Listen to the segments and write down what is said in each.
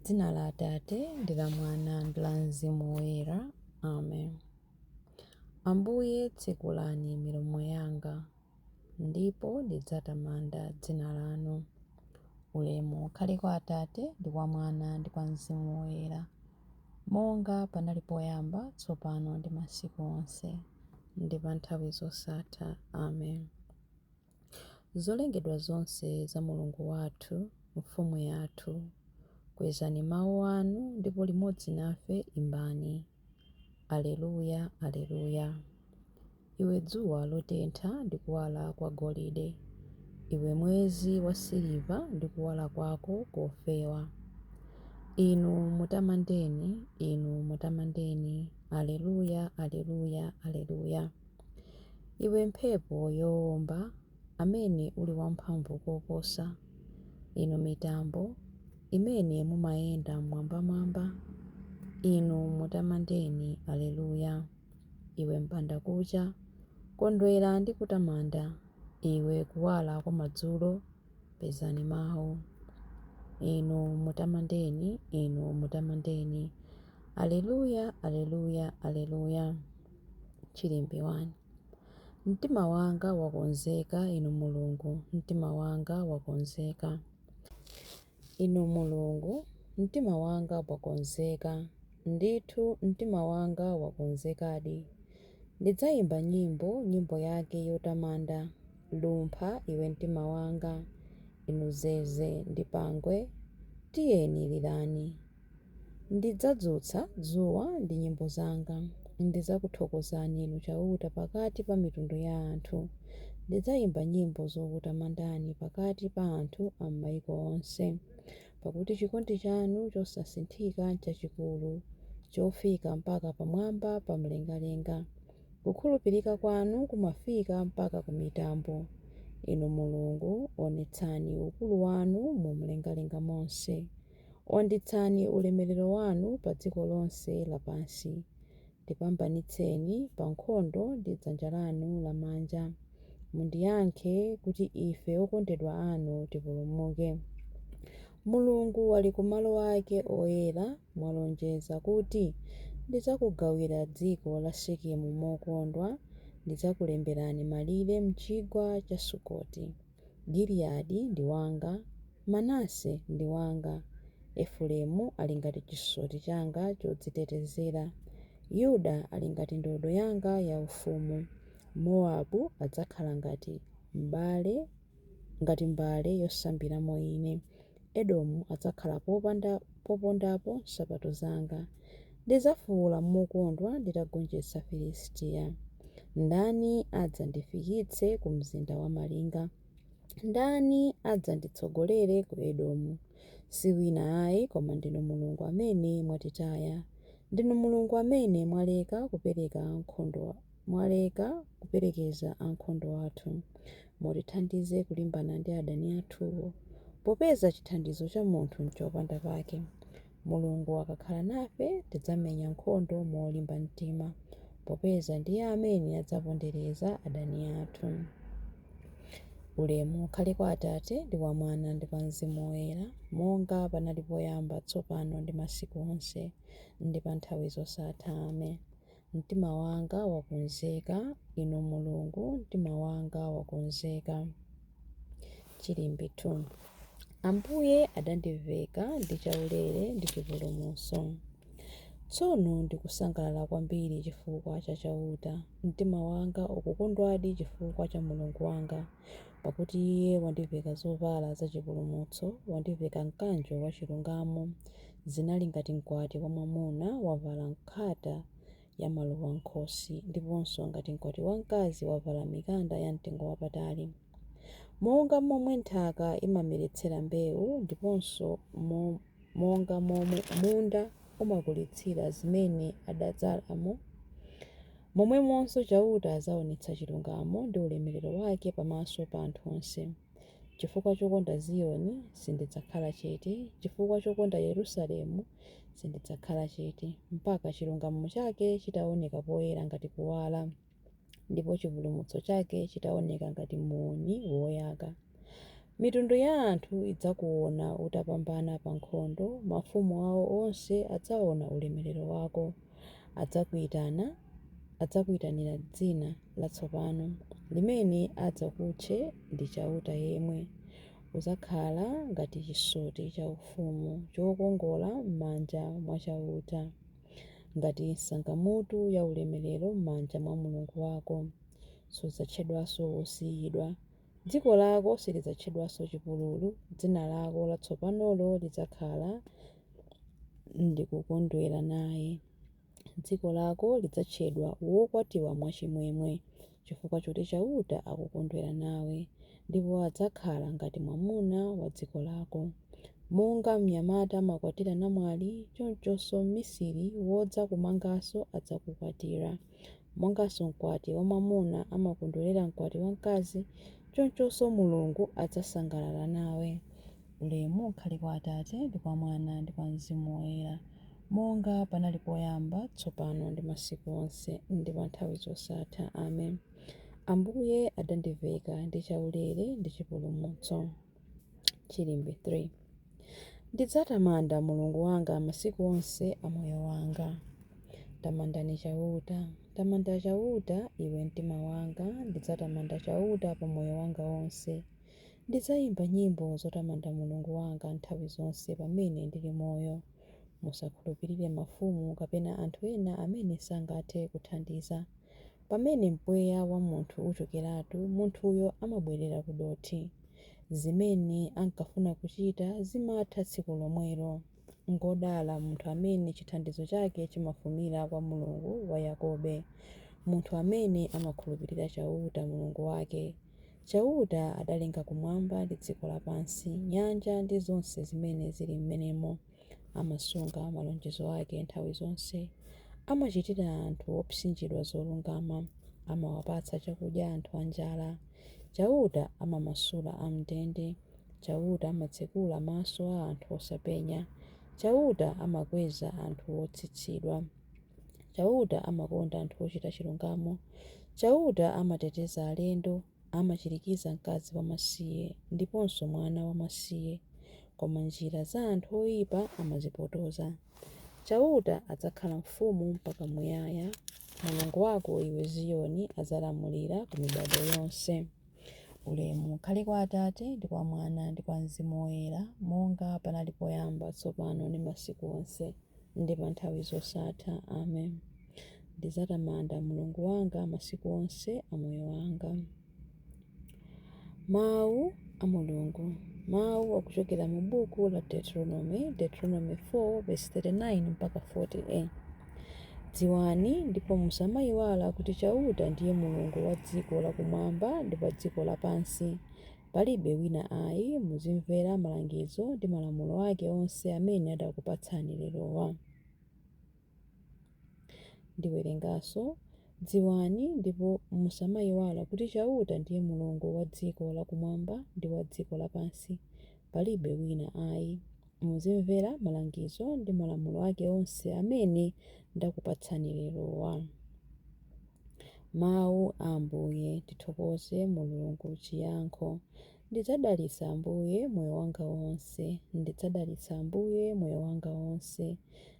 Dzina la Atate ndi la Mwana ndi la Mzimu Woyera. Amen. Ambuye tsekulani milomo yanga, ndipo ndidzatamanda dzina lanu. Ulemu ukhale kwa Atate ndi kwa Mwana ndi kwa Mzimu Woyera, monga panali poyamba, tsopano ndi masiku onse, ndi pa nthawi zosatha. Amen. Zolengedwa zonse za Mulungu wathu, mfumu yathu, kwezani mawu anu ndipo limodzi nafe imbani. Aleluya, aleluya. Iwe dzuwa lotentha ndi kuwala kwa golide, iwe mwezi wa siliva ndi kuwala kwako kofewa. Inu mutamandeni, inu mutamandeni. Aleluya, aleluya, aleluya. Iwe mphepo yowomba, amene uli wamphamvu koposa, inu mitambo imene mumayenda mwambamwamba, inu mutamandeni. Aleluya. Iwe mbandakucha, kondwera ndi kutamanda. Iwe kuwala kwa madzulo, pezani mawu. Inu mutamandeni, inu mutamandeni. Aleluya, aleluya, aleluya. Chilimbi 1. Mtima wanga wakonzeka, inu Mulungu, mtima wanga wakonzeka. Inu Mulungu, mtima wanga wakonzeka, ndithu mtima wanga wakonzekadi. Ndidzayimba nyimbo yake yotamanda. Lumpha iwe mtima wanga, inu zeze ndi pangwe, tiyeni lirani. Ndidzadzutsa dzuwa ndi nyimbo zanga, ndidzakuthokozani inu chauta pakati pa mitundu ya anthu. Ndidzayimba nyimbo zokutamandani pakati pa anthu a m'mayiko onse, pakuti chikondi chanu chosasinthika n'chachikulu, chofika mpaka pamwamba pa mlengalenga. Kukhulupirika kwanu kumafika mpaka ku mitambo. Inu Mulungu, onetsani ukulu wanu mu mlengalenga monse. Onetsani ulemerero wanu pa dziko lonse lapansi. Tipambanitseni pa nkhondo ndi dzanja lanu lamanja. Mundiyankhe kuti ife okondedwa anu tipulumuke. Mulungu ali ku malo ake oyera, mwalonjeza kuti ndidzakugawira dziko la Sekemu mokondwa. Ndidzakulemberani malire m'chigwa cha Sukoti. Giliyadi ndi wanga, Manase ndi wanga. Efereimu ali ngati chisoti changa chodzitetezera. Yuda ali ngati ndodo yanga yaufumu. Mowabu adzakhala ngati mbale yosambiramo ine. Edomu adzakhala popondapo nsapato zanga. Ndidzafuwula mokondwa nditagonjetsa Filisitiya. Ndani adzandifikitse ku mzinda wa malinga? Ndani adzanditsogolere ku Edomu? Si wina ayi koma ndinu Mulungu amene mwatitaya. Ndinu Mulungu amene mwaleka kuperekeza ankhondo athu. Mutithandize kulimbana ndi adani athuwo, popeza chithandizo cha munthu n'chopanda pake. Mulungu akakhala nafe tidzamenya nkhondo molimba mtima, popeza ndiye amene adzapondereza adani athu. Ulemu ukhale kwa Atate ndi kwa Mwana ndi kwa Mzimu Woyera, monga panali poyamba, tsopano ndi masiku onse, ndi pa nthawi zosatha. Amen. Mtima wanga wakonzeka, inu Mulungu, mtima wanga wakonzeka. Chilimbi 2. Ambuye adandiveka ndi chaulere ndi chipulumutso. Tsono ndikusangalala kwambiri chifukwa cha chauta. Mtima wanga ukukondwadi chifukwa cha Mulungu wanga, pakuti iye wandiveka zovala za chipulumutso, wandiveka mkanjo wa chilungamo. Zinali ngati mkwati wa mwamuna wavala nkhata ya maluwa nkhosi, ndiponso ngati mkwati wamkazi wavala mikanda ya mtengo wapatali. Monga momwe nthaka imameretsera mbewu, ndiponso monga momwe munda umakulitsira zimene adadzalamo, momwemonso chauta adzaonetsa chilungamo ndi ulemerero wake pamaso pa anthu onse. Chifukwa chokonda Ziyoni sindidzakhala chete, chifukwa chokonda Yerusalemu sindidzakhala chete, mpaka chilungamo chake chitaoneka poyera ngati kuwala, ndipo chipulumutso chake chitaoneka ngati muni woyaka. Mitundu ya anthu idzakuona utapambana pa nkhondo, mafumu awo onse adzaona ulemerero wako. Adzakuyitanira dzina latsopano limene adzakutche ndi Chauta yemwe. Udzakhala ngati chisoti cha ufumu chokongola m'manja mwa Chauta, ngati sangamutu ya ulemerero m'manja mwa Mulungu wako. Sudzatchedwanso wosiyidwa. Dziko lako silidzatchedwanso chipululu. Dzina lako latsopanolo lidzakhala ndikukondwera naye. Dziko lako lidzatchedwa wokwatiwa mwachimwemwe, chifukwa choti Chauta akukondwera nawe, ndipo adzakhala ngati mwamuna wa dziko lako. Monga mnyamata amakwatira namwali, chonchonso mmisiri wodza kumanganso adzakukwatira. Monganso mkwati wa mwamuna amakondwerera mkwati wa mkazi, chonchonso Mulungu adzasangalala nawe. Ulemu ukhale kwa Atate ndi kwa Mwana ndi kwa Mzimu Woyera, monga panali poyamba, tsopano ndi masiku onse ndi pa nthawi zosatha. Amen. Ambuye adandiveka ndi chaulere ndi chipulumutso. Chilimbe 3. Ndidzatamanda Mulungu wanga masiku onse a moyo wanga. Tamandani Chauta. Tamanda Chauta iwe mtima wanga. Ndidzatamanda Chauta pa moyo wanga wonse. Ndidzayimba nyimbo zotamanda Mulungu wanga nthawi zonse pamene ndili moyo. Musakhulupirire mafumu kapena anthu ena amene sangathe kuthandiza. Pamene mpweya wa munthu uchokeratu, munthuyo amabwerera ku dothi. Zimene ankafuna kuchita zimatha tsiku lomwelo. Ngodala munthu amene chithandizo chake chimafumira kwa Mulungu wa Yakobe, munthu amene amakhulupirira Chauta Mulungu wake. Chauta adalenga kumwamba ndi dziko lapansi, nyanja ndi zonse zimene zili m'menemo. Amasunga malonjezo ake nthawi zonse. Amachitira anthu opsinjidwa zolungama. Amawapatsa chakudya anthu anjala. Chauta amamasula am'ndende. Chauta amatsekula maso a anthu osapenya. Chauta amakweza anthu otsitsidwa. Chauta amakonda anthu ochita chilungamo. Chauta amateteza alendo. Amachirikiza mkazi wamasiye ndiponso mwana wamasiye, koma njira za anthu oyipa amazipotoza. Chauta adzakhala mfumu mpaka muyaya. Mulungu wako iwe Ziyoni adzalamulira ku mibado yonse. Ulemu ukhale kwa Atate ndi kwa Mwana ndi kwa Mzimu Woyera, monga panali poyamba, tsopano ndi masiku onse ndi pa nthawi zosatha. Amen. Ndidzatamanda Mulungu wanga masiku onse a moyo wanga. Mawu a Mulungu. Mawu akuchokera mu buku la Deuteronomy 4:39 mpaka 40a. Dziwani ndipo musamayiwala kuti Chauta ndiye Mulungu wa dziko lakumwamba ndi pa dziko lapansi. Palibe wina ayi. Muzimvera malangizo ndi malamulo ake onse amene adakupatsani lerowa. Ndiwerenganso. Dziwani ndipo musamayiwala kuti Chauta ndiye Mulungu wa dziko lakumwamba ndi wa dziko lapansi. Palibe wina ayi. Muzimvera malangizo ndi malamulo ake onse amene ndakupatsani lerowa. Mawu a Ambuye. Tithokoze Mulungu. Chiyankho. Ndidzadalitsa Ambuye moyo wanga wonse. Ndidzadalitsa Ambuye moyo wanga wonse.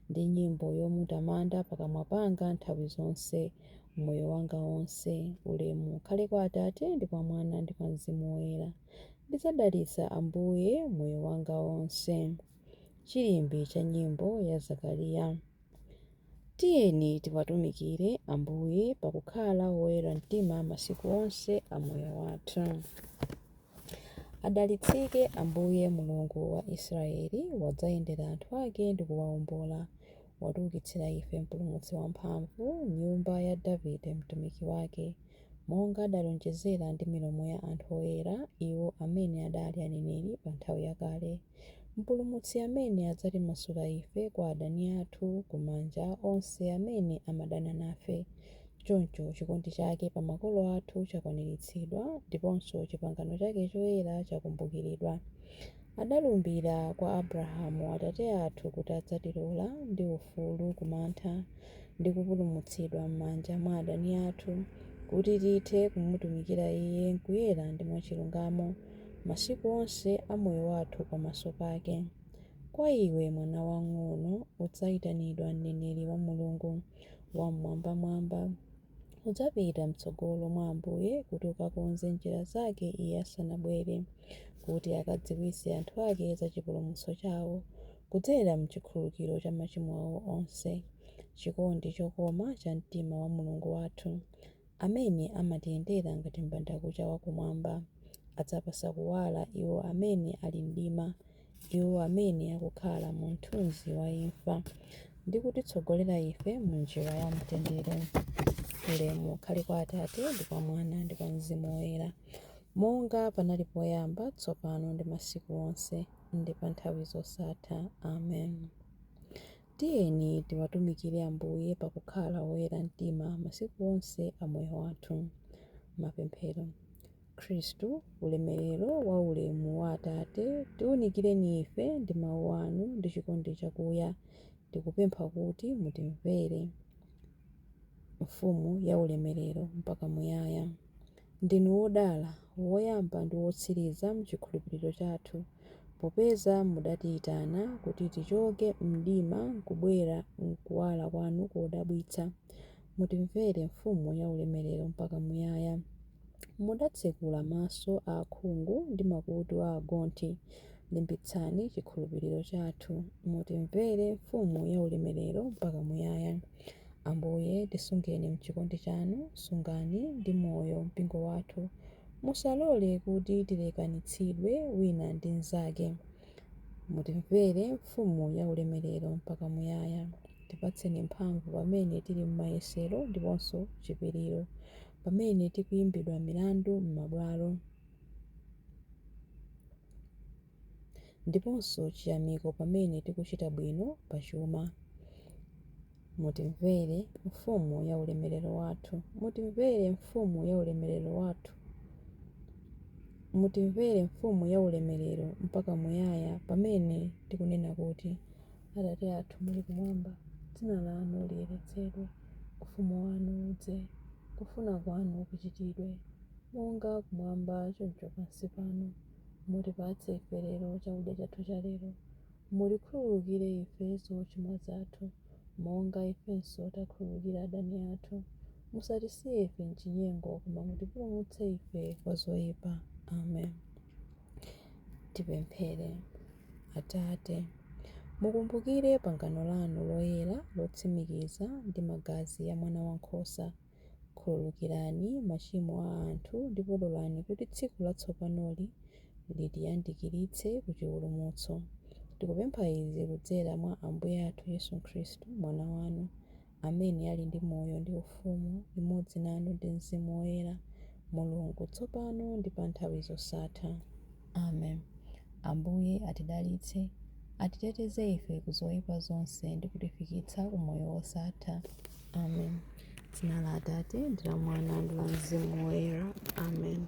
Ndi nyimbo yomutamanda pakamwa panga nthawi zonse. Moyo wanga wonse. Ulemu ukhale kwa Atate ndi kwa Mwana ndi kwa Mzimu Woyera. Ndidzadalitsa Ambuye moyo wanga wonse. Chilimbi cha nyimbo ya Zakariya. Tiyeni tiwatumikire Ambuye pakukhala woyera mtima masiku onse a moyo wathu. Adalitsike Ambuye Mulungu wa Israeli, wadzayendera anthu ake ndi kuwawombola. Watiukitsira ife mpulumutsi wamphamvu, nyumba ya Davide mtumiki wake, monga adalonjezera ndi milomo ya anthu oyera, iwo amene adali aneneri pa nthawi yakale. Mpulumutsi amene adzatimasula ife kwa adani athu, kumanja onse amene amadana nafe. Choncho chikondi chake pa makolo athu chakwaniritsidwa, ndiponso chipangano chake choyera chakumbukiridwa. Adalumbira kwa Abrahamu atate athu kuti adzatilola ndi ufulu kumantha ndi kupulumutsidwa m'manja mwa adani athu, kuti tithe kumutumikira Iye nkuyera ndi mwachilungamo. masiku onse a moyo wathu pamaso pake. Kwa iwe mwana wang'ono udzayitanidwa mneneri wa Mulungu wamwambamwamba. Udzapita mtsogolo mwa Ambuye kuti ukakonze njira zake iye asanabwere, kuti akadziwitse anthu ake za chipulumutso chawo kudzera mchikhululukiro cha machimo awo onse. Chikondi chokoma cha mtima wa Mulungu wathu, amene amatiyendera ngati mbandakucha wakumwamba, adzapasa kuwala iwo amene ali mdima, iwo amene akukhala mu mthunzi wa imfa, ndi kutitsogolera ife mu njira ya mtendere. Ulemu ukhale kwa Atate ndi kwa Mwana ndi kwa Mzimu Woyera, monga panali poyamba, tsopano ndi masiku onse, ndi pa nthawi zosatha. Amen. Tiyeni tiwatumikire Ambuye pakukhala woyera mtima masiku onse a moyo wathu. Mapemphero. Khristu, ulemerero wa ulemu wa Atate, tiwunikireni ife ndi mawu anu ndi chikondi chakuya, tikupempha kuti mutimvere. Mfumu ya ulemerero mpaka muyaya, ndinu wodala, woyamba ndi wotsiriza mchikhulupiriro chathu, popeza mudatiyitana kuti tichoke mdima nkubwera mkuwala kwanu kodabwitsa. Mutimvere mfumu ya ulemerero mpaka muyaya. Mudatsekula maso a akhungu ndi makutu a agonthi, limbitsani chikhulupiriro chathu. Mutimvere mfumu ya ulemerero mpaka muyaya. Ambuye tisungeni mchikondi chanu, sungani ndi moyo mpingo wathu, musalole kuti tilekanitsidwe wina ndi mnzake. Mutimvere mfumu ya ulemerero mpaka muyaya. Tipatseni mphamvu pamene tili m'mayesero ndiponso chipiriro, pamene tikuyimbidwa milandu m'mabwalo, ndiponso chiyamiko pamene tikuchita bwino pachuma. Mutimvere mfumu ya ulemerero wathu. Mutimvere mfumu ya ulemerero wathu. Mutimvere mfumu ya ulemerero mpaka muyaya, pamene tikunena kuti Atate athu muli kumwamba, dzina lanu liyeretsedwe, ufumu wanu udze, kufuna kwanu kuchitidwe monga kumwamba choncho pansi pano. Mutipatse ife lero chakudya chathu cha lero. Mutikhululukire ife zochimwa zathu, monga ifenso takhululukira adani athu. Musatisiye ife mchinyengo, koma mutipulumutse ife kwa zoyipa. Amen. Tipemphere. Atate, mukumbukire pangano lanu loyera lotsimikiza ndi magazi ya mwana wankhosa. Khululukirani machimo a anthu ndipo lolani kuti tsiku latsopanoli litiyandikiritse ku chipulumutso. Tikupempha izi kudzera mwa Ambuye athu Yesu Khristu, mwana wanu, amene ali ndi moyo ndi ufumu limodzi nanu ndi Mzimu Woyera, Mulungu tsopano ndi pa nthawi zosatha. Amen. Ambuye atidalitse, atiteteze ife ku zoyipa zonse ndi kutifikitsa ku moyo wosatha. Amen. Dzina la Atate ndi la Mwana ndi la Mzimu Woyera. Amen.